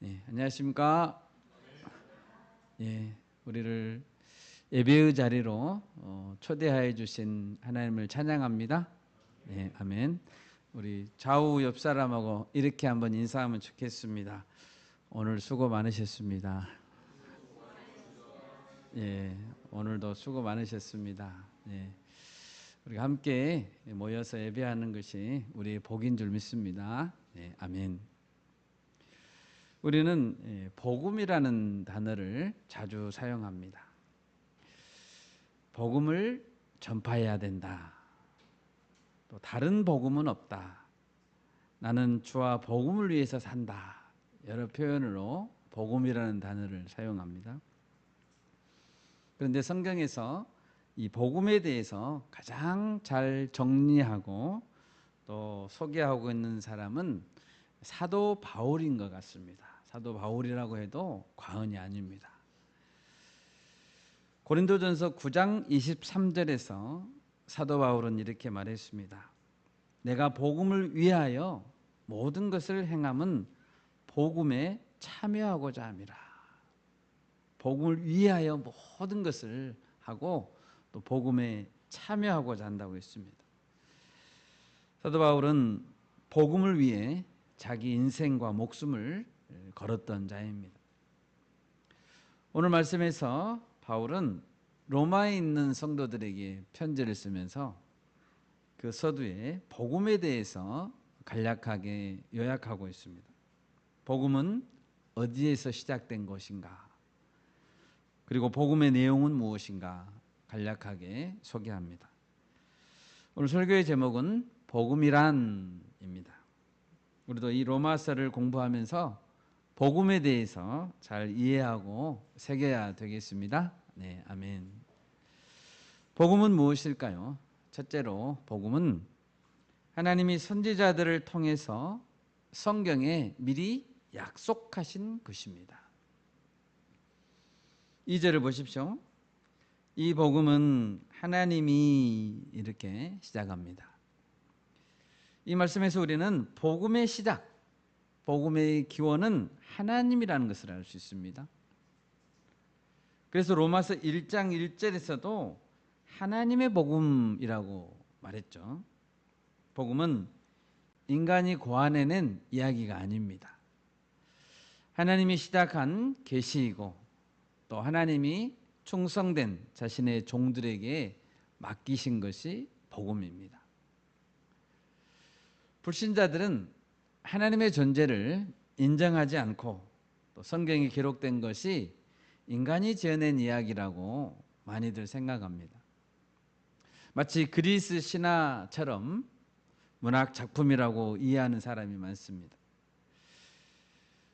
안녕하십니까? 우리를 예배의 자리로 초대하여 주신 하나님을 찬양합니다. 아멘. 우리 좌우 옆 사람하고 이렇게 한번 인사하면 좋겠습니다. 오늘 수고 많으셨습니다. 오늘도 수고 많으셨습니다. 우리가 함께 모여서 예배하는 것이 우리의 복인 줄 믿습니다. 아멘. 우리는 복음이라는 단어를 자주 사용합니다. 복음을 전파해야 된다. 또 다른 복음은 없다. 나는 주와 복음을 위해서 산다. 여러 표현으로 복음이라는 단어를 사용합니다. 그런데 성경에서 이 복음에 대해서 가장 잘 정리하고 또 소개하고 있는 사람은 사도 바울인 것 같습니다. 사도 바울이라고 해도 과언이 아닙니다. 고린도전서 9장 23절에서 사도 바울은 이렇게 말했습니다. 내가 복음을 위하여 모든 것을 행함은 복음에 참여하고자 함이라. 복음을 위하여 모든 것을 하고 또 복음에 참여하고자 한다고 했습니다. 사도 바울은 복음을 위해 자기 인생과 목숨을 걸었던 자입니다. 오늘 말씀에서 바울은 로마에 있는 성도들에게 편지를 쓰면서 그 서두에 복음에 대해서 간략하게 요약하고 있습니다. 복음은 어디에서 시작된 것인가? 그리고 복음의 내용은 무엇인가? 간략하게 소개합니다. 오늘 설교의 제목은 복음이란입니다. 우리도 이 로마서를 공부하면서 복음에 대해서 잘 이해하고 새겨야 되겠습니다. 아멘. 복음은 무엇일까요? 첫째로 복음은 하나님이 선지자들을 통해서 성경에 미리 약속하신 것입니다. 2절을 보십시오. 이 복음은 하나님이 이렇게 시작합니다. 이 말씀에서 우리는 복음의 시작, 복음의 기원은 하나님이라는 것을 알 수 있습니다. 그래서 로마서 1장 1절에서도 하나님의 복음이라고 말했죠. 복음은 인간이 고안해낸 이야기가 아닙니다. 하나님이 시작한 계시이고 또 하나님이 충성된 자신의 종들에게 맡기신 것이 복음입니다. 불신자들은 하나님의 존재를 인정하지 않고 또 성경에 기록된 것이 인간이 지어낸 이야기라고 많이들 생각합니다. 마치 그리스 신화처럼 문학 작품이라고 이해하는 사람이 많습니다.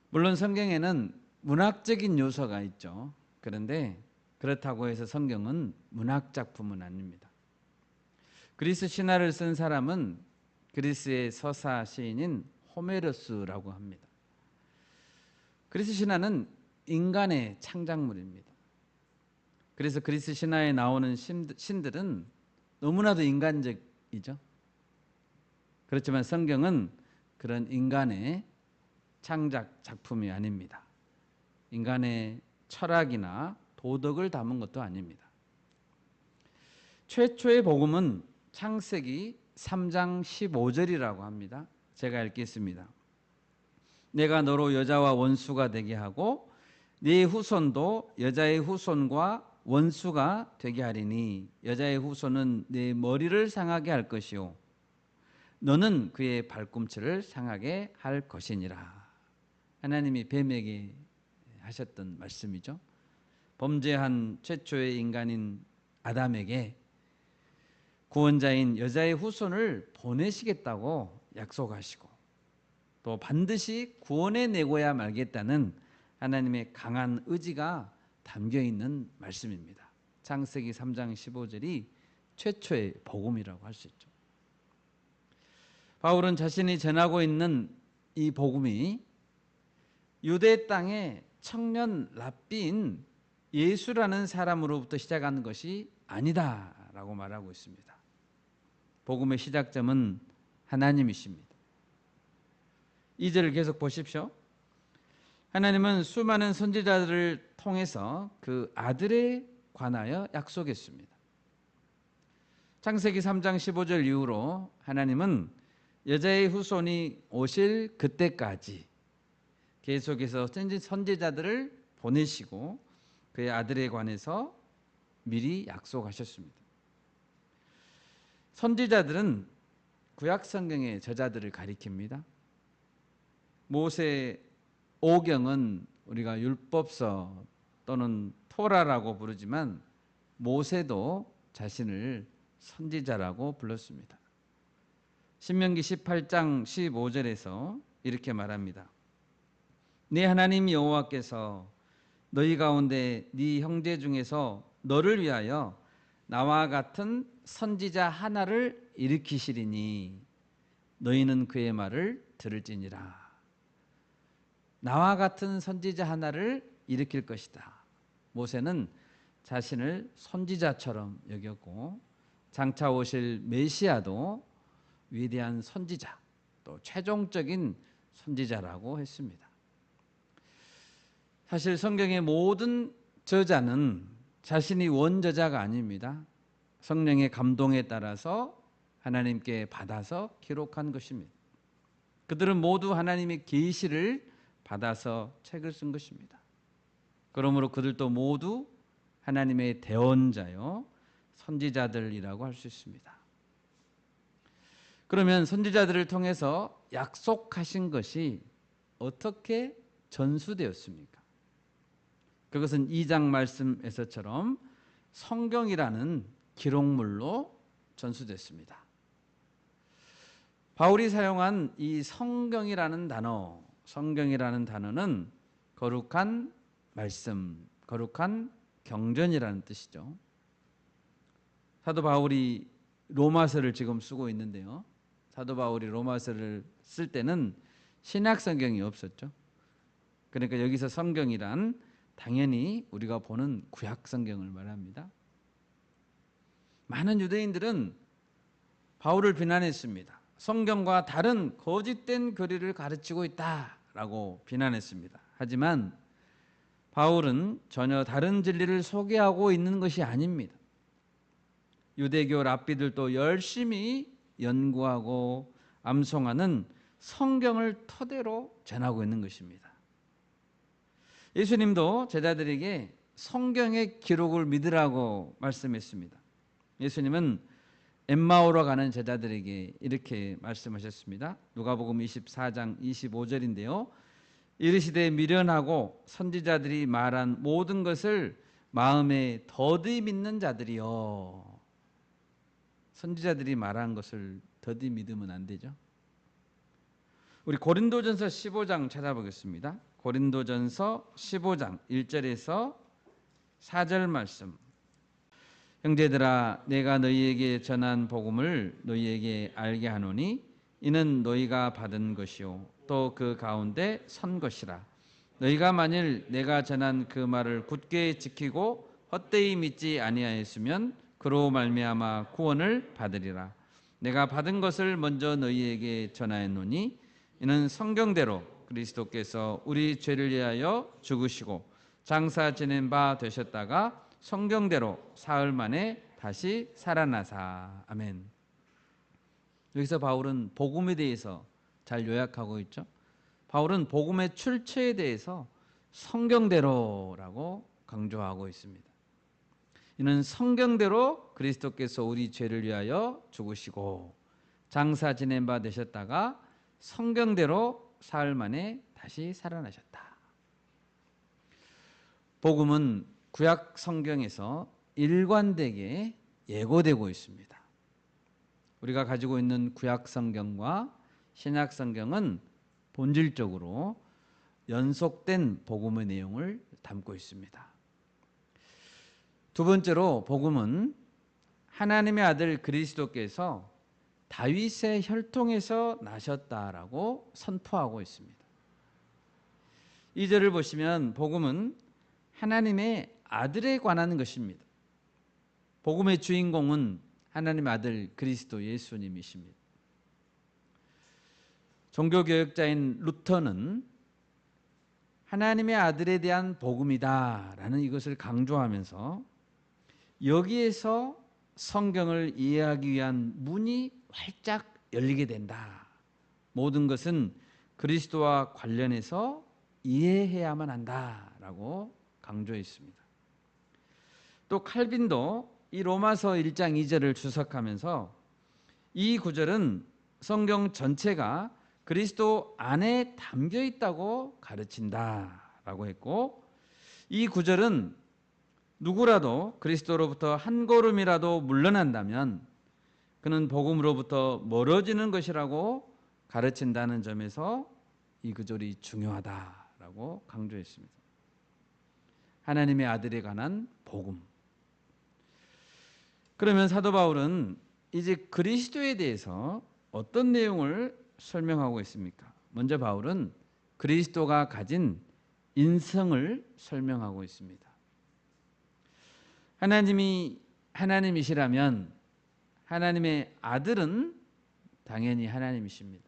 물론 성경에는 문학적인 요소가 있죠. 그런데 그렇다고 해서 성경은 문학 작품은 아닙니다. 그리스 신화를 쓴 사람은 그리스의 서사 시인인 호메로스라고 합니다. 그리스 신화는 인간의 창작물입니다. 그래서 그리스 신화에 나오는 신들은 너무나도 인간적이죠. 그렇지만 성경은 그런 인간의 창작 작품이 아닙니다. 인간의 철학이나 도덕을 담은 것도 아닙니다. 최초의 복음은 창세기 3장 15절이라고 합니다. 제가 읽겠습니다. 내가 너로 여자와 원수가 되게 하고 네 후손도 여자의 후손과 원수가 되게 하리니 여자의 후손은 네 머리를 상하게 할 것이요 너는 그의 발꿈치를 상하게 할 것이니라. 하나님이 뱀에게 하셨던 말씀이죠. 범죄한 최초의 인간인 아담에게 구원자인 여자의 후손을 보내시겠다고 약속하시고 또 반드시 구원해 내고야 말겠다는 하나님의 강한 의지가 담겨 있는 말씀입니다. 창세기 3장 15절이 최초의 복음이라고 할 수 있죠. 바울은 자신이 전하고 있는 이 복음이 유대 땅의 청년 랍비인 예수라는 사람으로부터 시작하는 것이 아니다라고 말하고 있습니다. 복음의 시작점은 하나님이십니다. 2절을 계속 보십시오. 하나님은 수많은 선지자들을 통해서 그 아들에 관하여 약속했습니다. 창세기 3장 15절 이후로 하나님은 여자의 후손이 오실 그때까지 계속해서 선지자들을 보내시고 그의 아들에 관해서 미리 약속하셨습니다. 선지자들은 구약 성경의 저자들을 가리킵니다. 모세 오경은 우리가 율법서 또는 토라라고 부르지만 모세도 자신을 선지자라고 불렀습니다. 신명기 18장 15절에서 이렇게 말합니다. 네 하나님 여호와께서 너희 가운데 네 형제 중에서 너를 위하여 나와 같은 선지자 하나를 일으키시리니 너희는 그의 말을 들을지니라. 나와 같은 선지자 하나를 일으킬 것이다. 모세는 자신을 선지자처럼 여겼고 장차 오실 메시아도 위대한 선지자, 또 최종적인 선지자라고 했습니다. 사실 성경의 모든 저자는 자신이 원저자가 아닙니다. 성령의 감동에 따라서 하나님께 받아서 기록한 것입니다. 그들은 모두 하나님의 계시를 받아서 책을 쓴 것입니다. 그러므로 그들도 모두 하나님의 대언자요 선지자들이라고 할 수 있습니다. 그러면 선지자들을 통해서 약속하신 것이 어떻게 전수되었습니까? 그것은 2장 말씀에서처럼 성경이라는 기록물로 전수됐습니다. 바울이 사용한 이 성경이라는 단어는 거룩한 말씀, 거룩한 경전이라는 뜻이죠. 사도 바울이 로마서를 지금 쓰고 있는데요. 사도 바울이 로마서를 쓸 때는 신약 성경이 없었죠. 그러니까 여기서 성경이란 당연히 우리가 보는 구약 성경을 말합니다. 많은 유대인들은 바울을 비난했습니다. 성경과 다른 거짓된 교리를 가르치고 있다라고 비난했습니다. 하지만 바울은 전혀 다른 진리를 소개하고 있는 것이 아닙니다. 유대교 랍비들도 열심히 연구하고 암송하는 성경을 토대로 전하고 있는 것입니다. 예수님도 제자들에게 성경의 기록을 믿으라고 말씀했습니다. 예수님은 엠마오로 가는 제자들에게 이렇게 말씀하셨습니다. 누가복음 24장 25절인데요. 이르시되 미련하고 선지자들이 말한 모든 것을 마음에 더디 믿는 자들이요. 선지자들이 말한 것을 더디 믿으면 안 되죠. 우리 고린도전서 15장 찾아보겠습니다. 고린도전서 15장 1절에서 4절 말씀. 형제들아 내가 너희에게 전한 복음을 너희에게 알게 하노니 이는 너희가 받은 것이요 또 그 가운데 선 것이라. 너희가 만일 내가 전한 그 말을 굳게 지키고 헛되이 믿지 아니하였으면 그로 말미암아 구원을 받으리라. 내가 받은 것을 먼저 너희에게 전하였노니 이는 성경대로 그리스도께서 우리 죄를 위하여 죽으시고 장사 지낸 바 되셨다가 성경대로 사흘 만에 다시 살아나사. 아멘. 여기서 바울은 복음에 대해서 잘 요약하고 있죠. 바울은 복음의 출처에 대해서 성경대로라고 강조하고 있습니다. 이는 성경대로 그리스도께서 우리 죄를 위하여 죽으시고 장사 지낸 바 되셨다가 성경대로 사흘 만에 다시 살아나셨다. 복음은 구약 성경에서 일관되게 예고되고 있습니다. 우리가 가지고 있는 구약 성경과 신약 성경은 본질적으로 연속된 복음의 내용을 담고 있습니다. 두 번째로 복음은 하나님의 아들 그리스도께서 다윗의 혈통에서 나셨다라고 선포하고 있습니다. 2절을 보시면 복음은 하나님의 아들에 관한 것입니다. 복음의 주인공은 하나님의 아들 그리스도 예수님이십니다. 종교개혁자인 루터는 하나님의 아들에 대한 복음이다라는 이것을 강조하면서 여기에서 성경을 이해하기 위한 문이 활짝 열리게 된다. 모든 것은 그리스도와 관련해서 이해해야만 한다라고 강조했습니다. 또 칼빈도 이 로마서 1장 2절을 주석하면서 이 구절은 성경 전체가 그리스도 안에 담겨 있다고 가르친다라고 했고, 이 구절은 누구라도 그리스도로부터 한 걸음이라도 물러난다면 그는 복음으로부터 멀어지는 것이라고 가르친다는 점에서 이 구절이 중요하다라고 강조했습니다. 하나님의 아들에 관한 복음. 그러면 사도 바울은 이제 그리스도에 대해서 어떤 내용을 설명하고 있습니까? 먼저 바울은 그리스도가 가진 인성을 설명하고 있습니다. 하나님이 하나님이시라면 하나님의 아들은 당연히 하나님이십니다.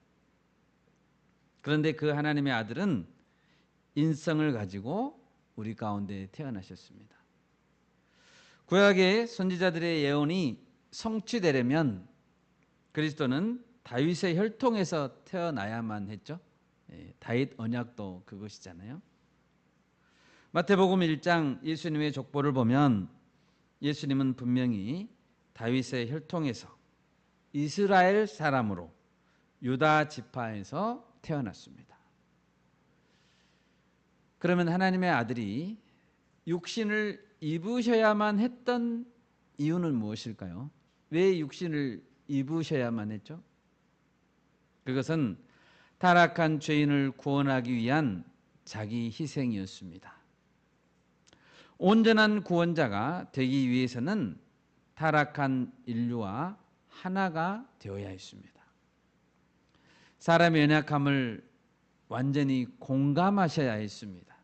그런데 그 하나님의 아들은 인성을 가지고 우리 가운데 태어나셨습니다. 구약의 선지자들의 예언이 성취되려면 그리스도는 다윗의 혈통에서 태어나야만 했죠. 다윗 언약도 그것이잖아요. 마태복음 1장 예수님의 족보를 보면 예수님은 분명히 다윗의 혈통에서 이스라엘 사람으로 유다 지파에서 태어났습니다. 그러면 하나님의 아들이 육신을 입으셔야만 했던 이유는 무엇일까요? 왜 육신을 입으셔야만 했죠? 그것은 타락한 죄인을 구원하기 위한 자기 희생이었습니다. 온전한 구원자가 되기 위해서는 타락한 인류와 하나가 되어야 했습니다. 사람의 연약함을 완전히 공감하셔야 했습니다.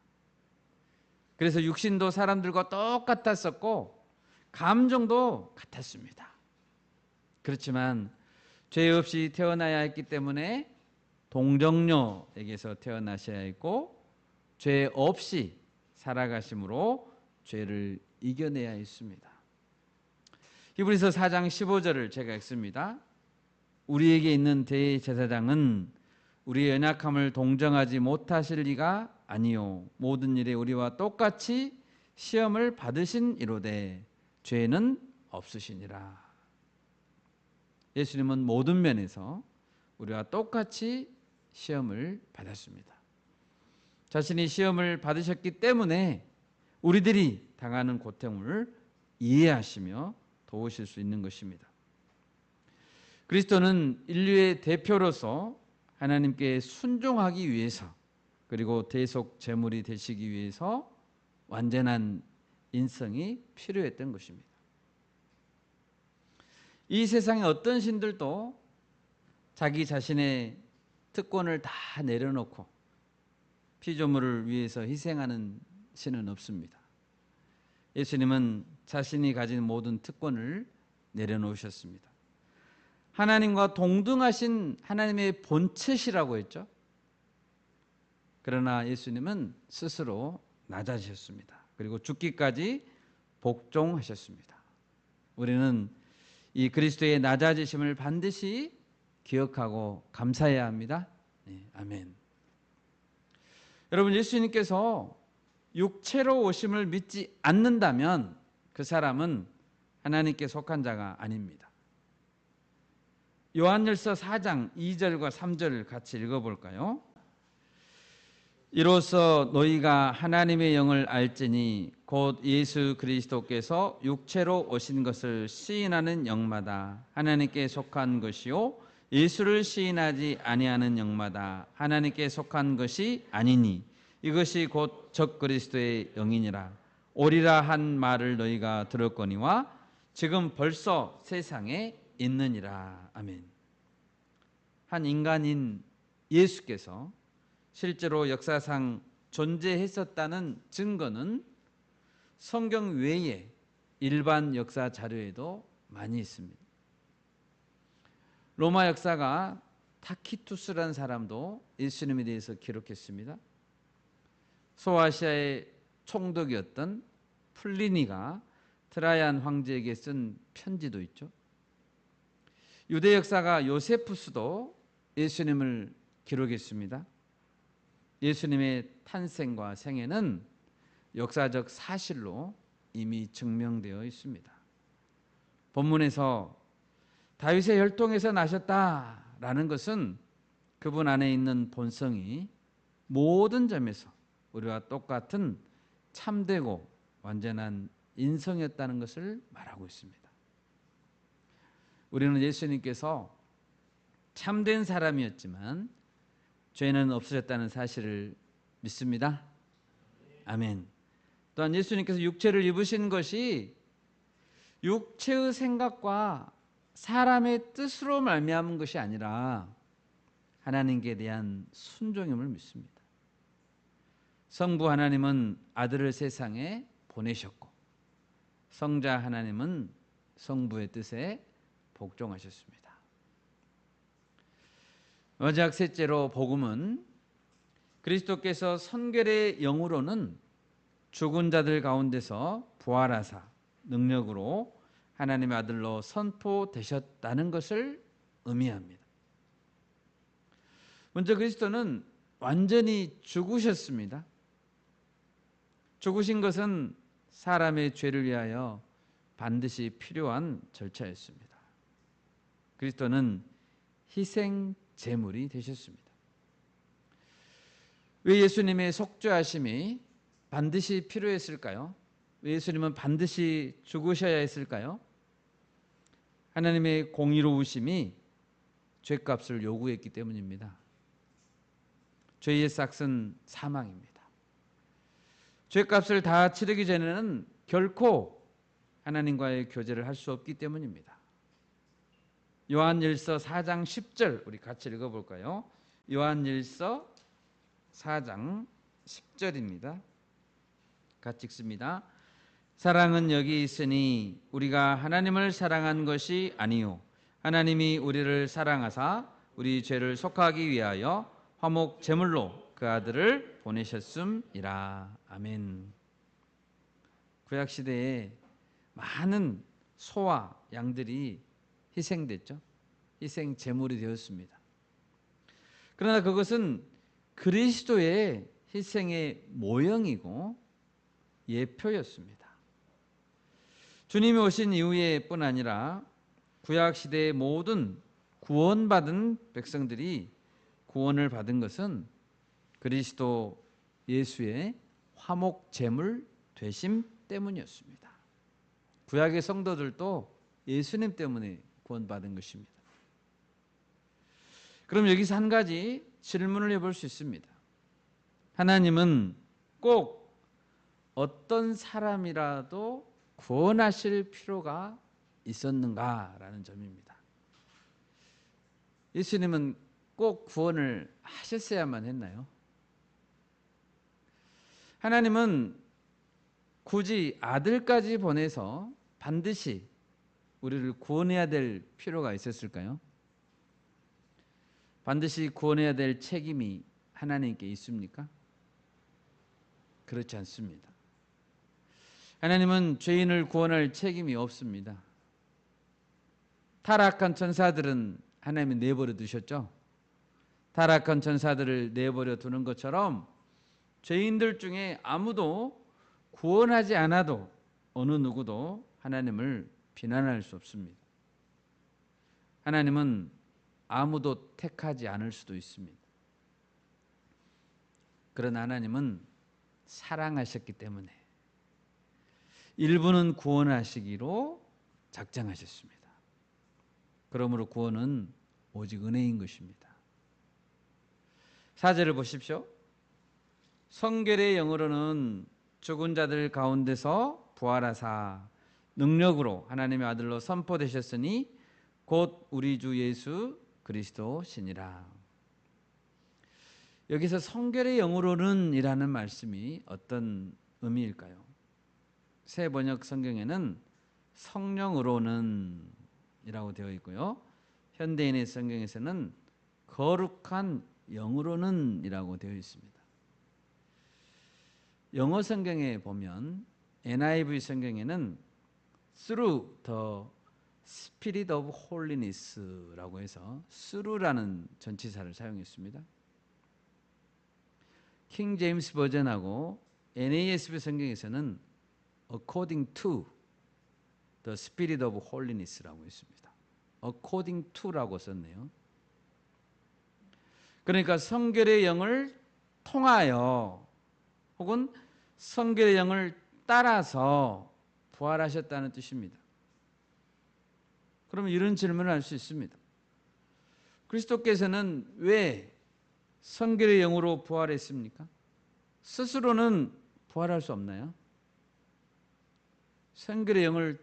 그래서 육신도 사람들과 똑같았었고 감정도 같았습니다. 그렇지만 죄 없이 태어나야 했기 때문에 동정녀에게서 태어나셔야 했고 죄 없이 살아가심으로 죄를 이겨내야 했습니다. 히브리서 4장 15절을 제가 읽습니다. 우리에게 있는 대제사장은 우리의 연약함을 동정하지 못하실 리가 아니요 모든 일에 우리와 똑같이 시험을 받으신 이로되 죄는 없으시니라. 예수님은 모든 면에서 우리와 똑같이 시험을 받았습니다. 자신이 시험을 받으셨기 때문에 우리들이 당하는 고통을 이해하시며 도우실 수 있는 것입니다. 그리스도는 인류의 대표로서 하나님께 순종하기 위해서 그리고 대속 제물이 되시기 위해서 완전한 인성이 필요했던 것입니다. 이 세상의 어떤 신들도 자기 자신의 특권을 다 내려놓고 피조물을 위해서 희생하는 신은 없습니다. 예수님은 자신이 가진 모든 특권을 내려놓으셨습니다. 하나님과 동등하신 하나님의 본체시라고 했죠. 그러나 예수님은 스스로 낮아지셨습니다. 그리고 죽기까지 복종하셨습니다. 우리는 이 그리스도의 낮아지심을 반드시 기억하고 감사해야 합니다. 네, 아멘. 여러분, 예수님께서 육체로 오심을 믿지 않는다면 그 사람은 하나님께 속한 자가 아닙니다. 요한일서 4장 2절과 3절을 같이 읽어볼까요? 이로써 너희가 하나님의 영을 알지니 곧 예수 그리스도께서 육체로 오신 것을 시인하는 영마다 하나님께 속한 것이요 예수를 시인하지 아니하는 영마다 하나님께 속한 것이 아니니 이것이 곧 적그리스도의 영이니라. 오리라 한 말을 너희가 들었거니와 지금 벌써 세상에 있느니라. 아멘. 한 인간인 예수께서 실제로 역사상 존재했었다는 증거는 성경 외에 일반 역사 자료에도 많이 있습니다. 로마 역사가 타키투스라는 사람도 예수님에 대해서 기록했습니다. 소아시아의 총독이었던 플리니가 트라이안 황제에게 쓴 편지도 있죠. 유대 역사가 요세푸스도 예수님을 기록했습니다. 예수님의 탄생과 생애는 역사적 사실로 이미 증명되어 있습니다. 본문에서 다윗의 혈통에서 나셨다라는 것은 그분 안에 있는 본성이 모든 점에서 우리와 똑같은 참되고 완전한 인성이었다는 것을 말하고 있습니다. 우리는 예수님께서 참된 사람이었지만 죄는 없으셨다는 사실을 믿습니다. 아멘. 또한 예수님께서 육체를 입으신 것이 육체의 생각과 사람의 뜻으로 말미암은 것이 아니라 하나님께 대한 순종임을 믿습니다. 성부 하나님은 아들을 세상에 보내셨고 성자 하나님은 성부의 뜻에 복종하셨습니다. 마지막 셋째로 복음은 그리스도께서 선결의 영으로는 죽은 자들 가운데서 부활하사 능력으로 하나님의 아들로 선포되셨다는 것을 의미합니다. 먼저 그리스도는 완전히 죽으셨습니다. 죽으신 것은 사람의 죄를 위하여 반드시 필요한 절차였습니다. 그리스도는 희생 제물이 되셨습니다. 왜 예수님의 속죄하심이 반드시 필요했을까요? 왜 예수님은 반드시 죽으셔야 했을까요? 하나님의 공의로우심이 죄값을 요구했기 때문입니다. 죄의 삭은 사망입니다. 죄값을 다 치르기 전에는 결코 하나님과의 교제를 할 수 없기 때문입니다. 요한일서 4장 10절 우리 같이 읽어볼까요? 요한일서 4장 10절입니다. 같이 읽습니다. 사랑은 여기 있으니 우리가 하나님을 사랑한 것이 아니요 하나님이 우리를 사랑하사 우리 죄를 속하기 위하여 화목 제물로 그 아들을 보내셨음이라. 아멘. 구약 시대에 많은 소와 양들이 희생됐죠. 희생 제물이 되었습니다. 그러나 그것은 그리스도의 희생의 모형이고 예표였습니다. 주님이 오신 이후에 뿐 아니라 구약 시대의 모든 구원받은 백성들이 구원을 받은 것은 그리스도 예수의 화목 제물 되심 때문이었습니다. 구약의 성도들도 예수님 때문에 구원받은 것입니다. 그럼 여기서 한 가지 질문을 해볼 수 있습니다. 하나님은 꼭 어떤 사람이라도 구원하실 필요가 있었는가라는 점입니다. 예수님은 꼭 구원을 하셨어야만 했나요? 하나님은 굳이 아들까지 보내서 반드시 우리를 구원해야 될 필요가 있었을까요? 반드시 구원해야 될 책임이 하나님께 있습니까? 그렇지 않습니다. 하나님은 죄인을 구원할 책임이 없습니다. 타락한 천사들은 하나님이 내버려 두셨죠. 타락한 천사들을 내버려 두는 것처럼 죄인들 중에 아무도 구원하지 않아도 어느 누구도 하나님을 비난할 수 없습니다. 하나님은 아무도 택하지 않을 수도 있습니다. 그러나 하나님은 사랑하셨기 때문에 일부는 구원하시기로 작정하셨습니다. 그러므로 구원은 오직 은혜인 것입니다. 4절을 보십시오. 성결의 영으로는 죽은 자들 가운데서 부활하사 능력으로 하나님의 아들로 선포되셨으니 곧 우리 주 예수 그리스도시니라. 여기서 성결의 영으로는 이라는 말씀이 어떤 의미일까요? 새 번역 성경에는 성령으로는 이라고 되어 있고요. 현대인의 성경에서는 거룩한 영으로는 이라고 되어 있습니다. 영어 성경에 보면 NIV 성경에는 through the Spirit of Holiness라고 해서 through라는 전치사를 사용했습니다. 킹 제임스 버전하고 NASB 성경에서는 according to the Spirit of Holiness라고 했습니다. according to라고 썼네요. 그러니까 성결의 영을 통하여 혹은 성결의 영을 따라서 부활하셨다는 뜻입니다. 그러면 이런 질문을 할 수 있습니다. 그리스도께서는 왜 성결의 영으로 부활했습니까? 스스로는 부활할 수 없나요? 성결의 영을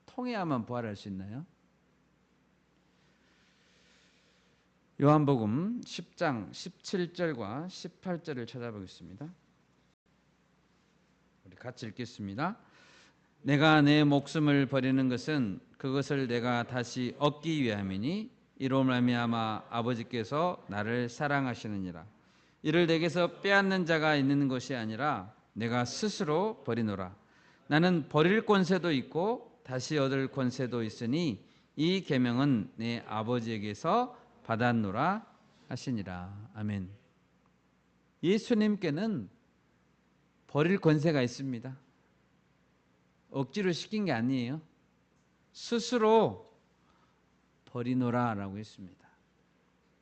통해야만 부활할 수 있나요? 요한복음 10장 17절과 18절을 찾아보겠습니다. 우리 같이 읽겠습니다. 내가 내 목숨을 버리는 것은 그것을 내가 다시 얻기 위함이니 이로 말미암아 아버지께서 나를 사랑하시느니라. 이를 내게서 빼앗는 자가 있는 것이 아니라 내가 스스로 버리노라. 나는 버릴 권세도 있고 다시 얻을 권세도 있으니 이 계명은 내 아버지에게서 받았노라 하시니라. 아멘. 예수님께는 버릴 권세가 있습니다. 억지로 시킨 게 아니에요. 스스로 버리노라라고 했습니다.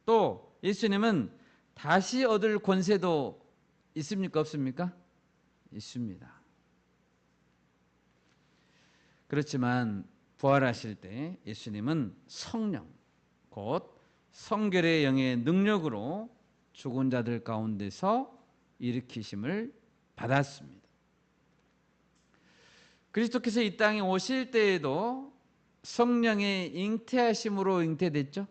또 예수님은 다시 얻을 권세도 있습니까? 없습니까? 있습니다. 그렇지만 부활하실 때 예수님은 성령, 곧 성결의 영의 능력으로 죽은 자들 가운데서 일으키심을 받았습니다. 그리스도께서 이 땅에 오실 때에도 성령의 잉태하심으로 잉태됐죠.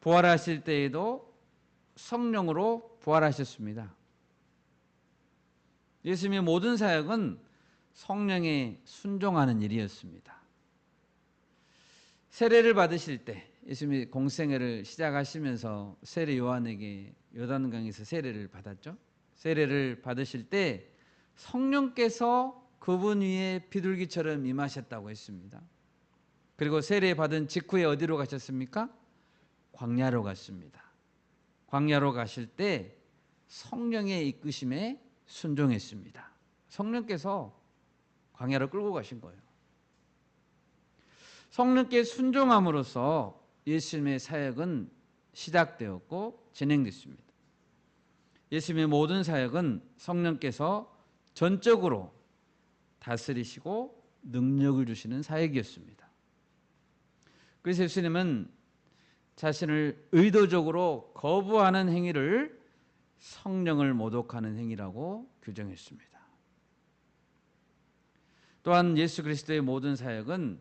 부활하실 때에도 성령으로 부활하셨습니다. 예수님의 모든 사역은 성령에 순종하는 일이었습니다. 세례를 받으실 때 예수님이 공생애를 시작하시면서 세례 요한에게 요단강에서 세례를 받았죠. 세례를 받으실 때 성령께서 그분 위에 비둘기처럼 임하셨다고 했습니다. 그리고 세례 받은 직후에 어디로 가셨습니까? 광야로 갔습니다. 광야로 가실 때 성령의 이끄심에 순종했습니다. 성령께서 광야로 끌고 가신 거예요. 성령께 순종함으로써 예수님의 사역은 시작되었고 진행됐습니다. 예수님의 모든 사역은 성령께서 전적으로 다스리시고 능력을 주시는 사역이었습니다. 그래서 예수님은 자신을 의도적으로 거부하는 행위를 성령을 모독하는 행위라고 규정했습니다. 또한 예수 그리스도의 모든 사역은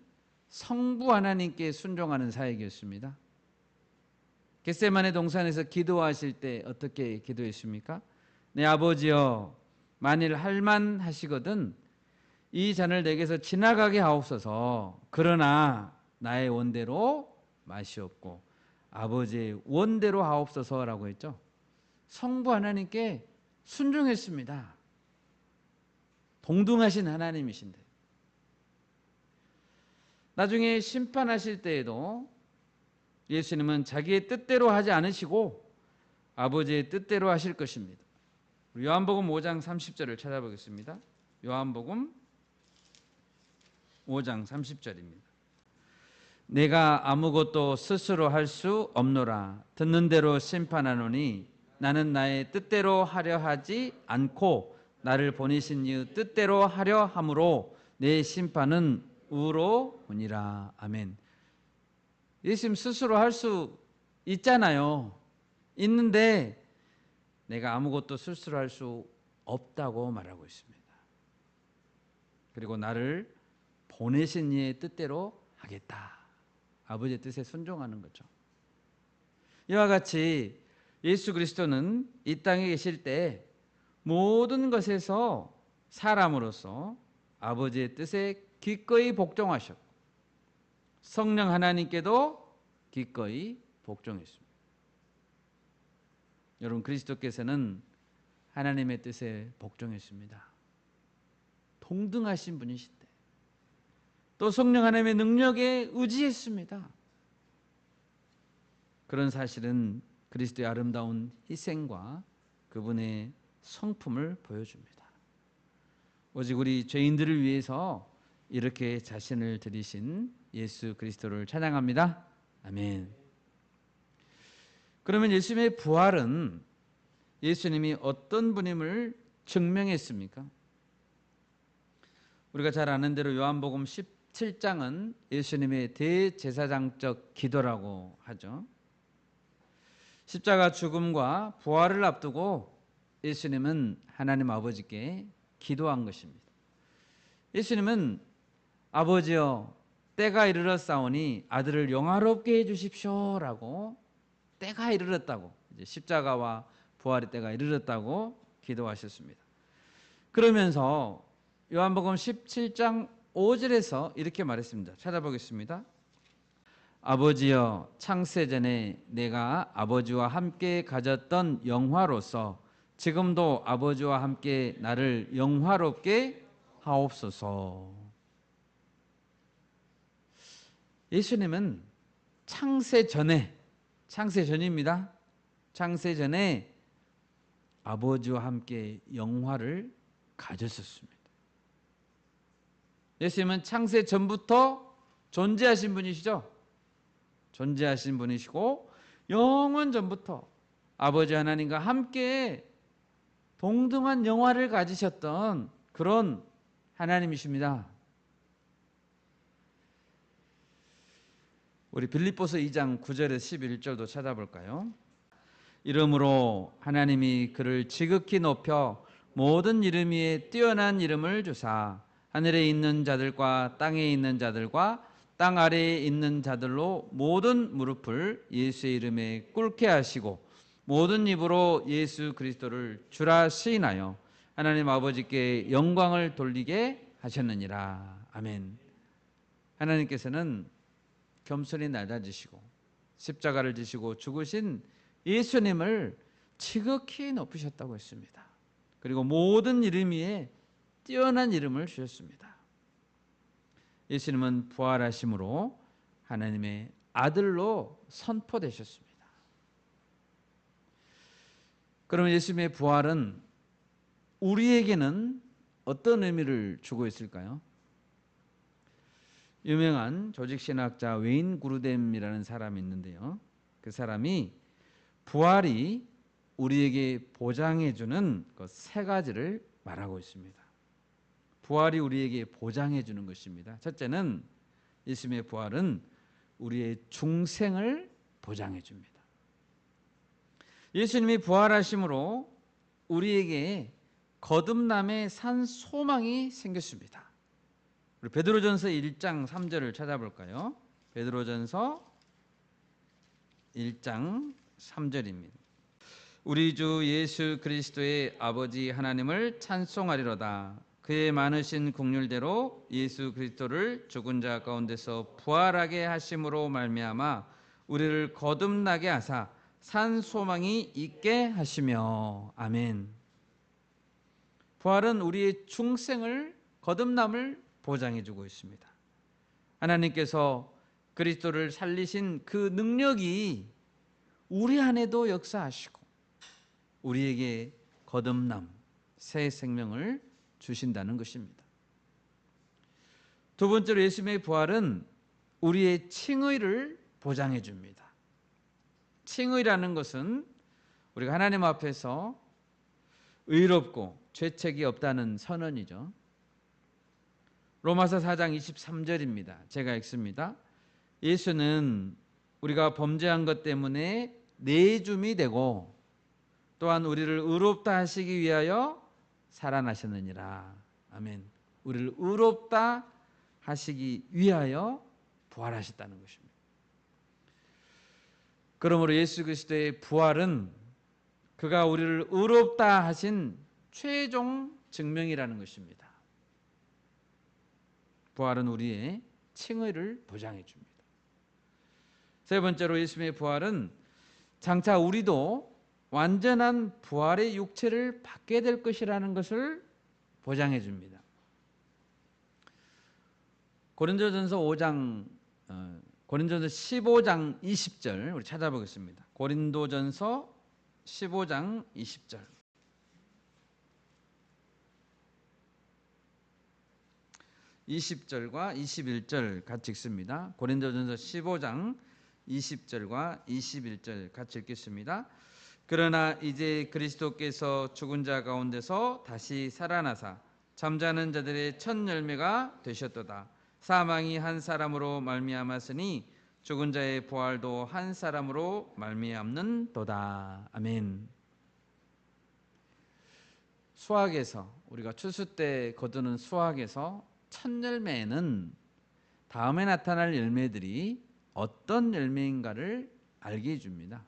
성부 하나님께 순종하는 사역이었습니다. 겟세마네 동산에서 기도하실 때 어떻게 기도했습니까? 내 아버지여, 만일 할만하시거든 이 잔을 내게서 지나가게 하옵소서. 그러나 나의 원대로 마시옵고 아버지의 원대로 하옵소서라고 했죠. 성부 하나님께 순종했습니다. 동등하신 하나님이신데. 나중에 심판하실 때에도 예수님은 자기의 뜻대로 하지 않으시고 아버지의 뜻대로 하실 것입니다. 요한복음 5장 30절을 찾아보겠습니다. 요한복음 5장 30절입니다. 내가 아무것도 스스로 할 수 없노라. 듣는 대로 심판하노니 나는 나의 뜻대로 하려 하지 않고 나를 보내신 이의 뜻대로 하려 함으로 내 심판은 의로우니라. 아멘. 예수님 스스로 할 수 있잖아요. 있는데 내가 아무것도 스스로 할 수 없다고 말하고 있습니다. 그리고 나를 보내신 이의 뜻대로 하겠다. 아버지의 뜻에 순종하는 거죠. 이와 같이 예수 그리스도는 이 땅에 계실 때 모든 것에서 사람으로서 아버지의 뜻에 기꺼이 복종하셨고 성령 하나님께도 기꺼이 복종했습니다. 여러분, 그리스도께서는 하나님의 뜻에 복종했습니다. 동등하신 분이신데 또 성령 하나님의 능력에 의지했습니다. 그런 사실은 그리스도의 아름다운 희생과 그분의 성품을 보여줍니다. 오직 우리 죄인들을 위해서 이렇게 자신을 드리신 예수 그리스도를 찬양합니다. 아멘. 그러면 예수님의 부활은 예수님이 어떤 분임을 증명했습니까? 우리가 잘 아는 대로 요한복음 17장은 예수님의 대제사장적 기도라고 하죠. 십자가 죽음과 부활을 앞두고 예수님은 하나님 아버지께 기도한 것입니다. 예수님은 아버지여 때가 이르렀사오니 아들을 영화롭게 해주십시오라고 때가 이르렀다고 이제 십자가와 부활의 때가 이르렀다고 기도하셨습니다. 그러면서 요한복음 17장 5절에서 이렇게 말했습니다. 찾아보겠습니다. 아버지여 창세전에 내가 아버지와 함께 가졌던 영화로서 지금도 아버지와 함께 나를 영화롭게 하옵소서. 예수님은 창세전입니다. 창세전에 아버지와 함께 영화를 가졌었습니다. 예수님은 창세 전부터 존재하신 분이시죠. 존재하신 분이시고 영원 전부터 아버지 하나님과 함께 동등한 영화를 가지셨던 그런 하나님이십니다. 우리 빌립보서 2장 9절에서 11절도 찾아볼까요? 이름으로 하나님이 그를 지극히 높여 모든 이름 위에 뛰어난 이름을 주사 하늘에 있는 자들과 땅에 있는 자들과 땅 아래에 있는 자들로 모든 무릎을 예수의 이름에 꿇게 하시고 모든 입으로 예수 그리스도를 주라 시인하여 하나님 아버지께 영광을 돌리게 하셨느니라. 아멘. 하나님께서는 겸손히 낮아지시고 십자가를 지시고 죽으신 예수님을 지극히 높이셨다고 했습니다. 그리고 모든 이름 위에 뛰어난 이름을 주셨습니다. 예수님은 부활하심으로 하나님의 아들로 선포되셨습니다. 그러면 예수님의 부활은 우리에게는 어떤 의미를 주고 있을까요? 유명한 조직신학자 웨인 구르뎀이라는 사람이 있는데요. 그 사람이 부활이 우리에게 보장해주는 그 세 가지를 말하고 있습니다. 부활이 우리에게 보장해주는 것입니다. 첫째는 예수님의 부활은 우리의 중생을 보장해줍니다. 예수님이 부활하심으로 우리에게 거듭남의 산 소망이 생겼습니다. 우리 베드로전서 1장 3절을 찾아볼까요? 베드로전서 1장 3절입니다. 우리 주 예수 그리스도의 아버지 하나님을 찬송하리로다. 그의 많으신 긍휼대로 예수 그리스도를 죽은 자 가운데서 부활하게 하심으로 말미암아 우리를 거듭나게 하사 산 소망이 있게 하시며. 아멘. 부활은 우리의 중생을 거듭남을 보장해 주고 있습니다. 하나님께서 그리스도를 살리신 그 능력이 우리 안에도 역사하시고 우리에게 거듭남, 새 생명을 주신다는 것입니다. 두 번째로 예수님의 부활은 우리의 칭의를 보장해 줍니다. 칭의라는 것은 우리가 하나님 앞에서 의롭고 죄책이 없다는 선언이죠. 로마서 4장 23절입니다. 제가 읽습니다. 예수는 우리가 범죄한 것 때문에 내줌이 되고 또한 우리를 의롭다 하시기 위하여 살아나셨느니라. 아멘. 우리를 의롭다 하시기 위하여 부활하셨다는 것입니다. 그러므로 예수 그리스도의 부활은 그가 우리를 의롭다 하신 최종 증명이라는 것입니다. 부활은 우리의 칭의를 보장해 줍니다. 세 번째로 예수님의 부활은 장차 우리도 완전한 부활의 육체를 받게 될 것이라는 것을 보장해 줍니다. 고린도전서 15장 20절 우리 찾아보겠습니다. 고린도전서 15장 20절. 20절과 21절 같이 읽습니다. 고린도전서 15장 20절과 21절 같이 읽겠습니다. 그러나 이제 그리스도께서 죽은 자 가운데서 다시 살아나사 잠자는 자들의 첫 열매가 되셨도다. 사망이 한 사람으로 말미암았으니 죽은 자의 부활도 한 사람으로 말미암는도다. 아멘. 수학에서 우리가 추수 때 거두는 수학에서 첫 열매는 다음에 나타날 열매들이 어떤 열매인가를 알게 해줍니다.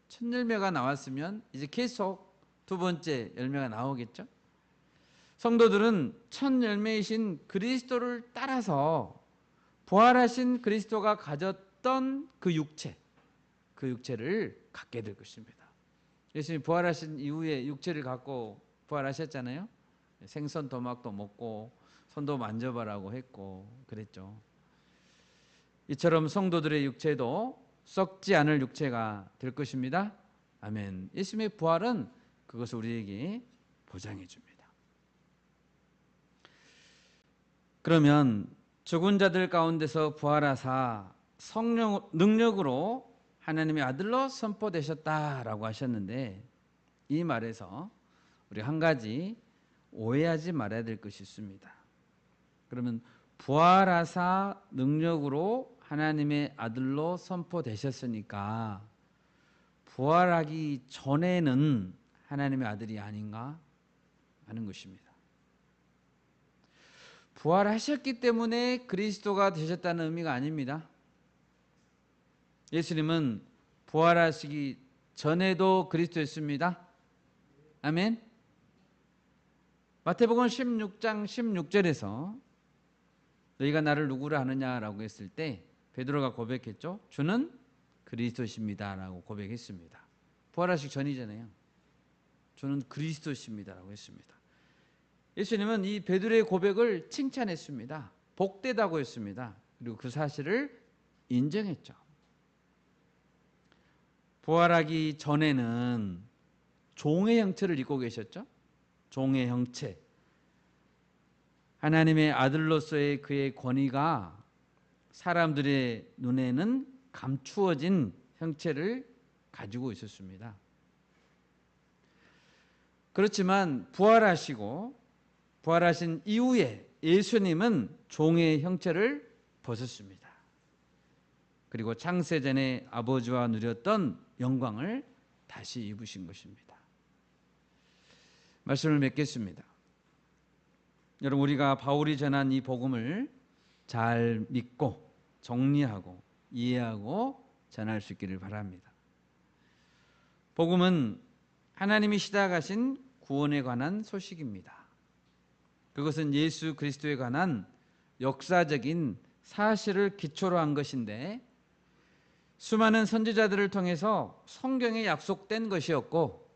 첫 열매가 나왔으면 이제 계속 두 번째 열매가 나오겠죠. 성도들은 첫 열매이신 그리스도를 따라서 부활하신 그리스도가 가졌던 그 육체를 갖게 될 것입니다. 예수님이 부활하신 이후에 육체를 갖고 부활하셨잖아요. 생선 도막도 먹고 손도 만져봐라고 했고 그랬죠. 이처럼 성도들의 육체도 썩지 않을 육체가 될 것입니다. 아멘. 예수님의 부활은 그것을 우리에게 보장해 줍니다. 그러면 죽은 자들 가운데서 부활하사 성령 능력으로 하나님의 아들로 선포되셨다라고 하셨는데, 이 말에서 우리 한 가지 오해하지 말아야 될 것이 있습니다. 그러면 부활하사 능력으로 하나님의 아들로 선포되셨으니까 부활하기 전에는 하나님의 아들이 아닌가 하는 것입니다. 부활하셨기 때문에 그리스도가 되셨다는 의미가 아닙니다. 예수님은 부활하시기 전에도 그리스도였습니다. 아멘. 마태복음 16장 16절에서 너희가 나를 누구라 하느냐라고 했을 때 베드로가 고백했죠. 주는 그리스도십니다라고 고백했습니다. 부활하시기 전이잖아요. 주는 그리스도십니다라고 했습니다. 예수님은 이 베드로의 고백을 칭찬했습니다. 복되다고 했습니다. 그리고 그 사실을 인정했죠. 부활하기 전에는 종의 형체를 입고 계셨죠. 종의 형체. 하나님의 아들로서의 그의 권위가 사람들의 눈에는 감추어진 형체를 가지고 있었습니다. 그렇지만 부활하신 이후에 예수님은 종의 형체를 벗었습니다. 그리고 창세전에 아버지와 누렸던 영광을 다시 입으신 것입니다. 말씀을 맺겠습니다. 여러분, 우리가 바울이 전한 이 복음을 잘 믿고 정리하고 이해하고 전할 수 있기를 바랍니다. 복음은 하나님이 시작하신 구원에 관한 소식입니다. 그것은 예수 그리스도에 관한 역사적인 사실을 기초로 한 것인데, 수많은 선지자들을 통해서 성경에 약속된 것이었고,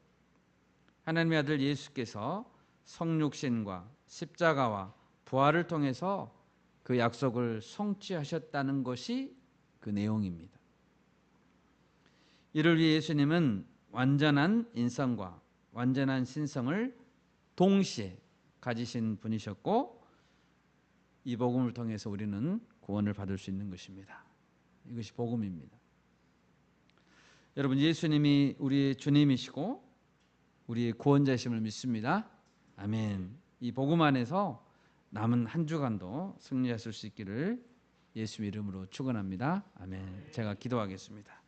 하나님의 아들 예수께서 성육신과 십자가와 부활을 통해서 그 약속을 성취하셨다는 것이 그 내용입니다. 이를 위해 예수님은 완전한 인성과 완전한 신성을 동시에 가지신 분이셨고, 이 복음을 통해서 우리는 구원을 받을 수 있는 것입니다. 이것이 복음입니다. 여러분, 예수님이 우리의 주님이시고 우리의 구원자이심을 믿습니다. 아멘. 이 복음 안에서 남은 한 주간도 승리하실 수 있기를 예수 이름으로 축원합니다. 아멘. 제가 기도하겠습니다.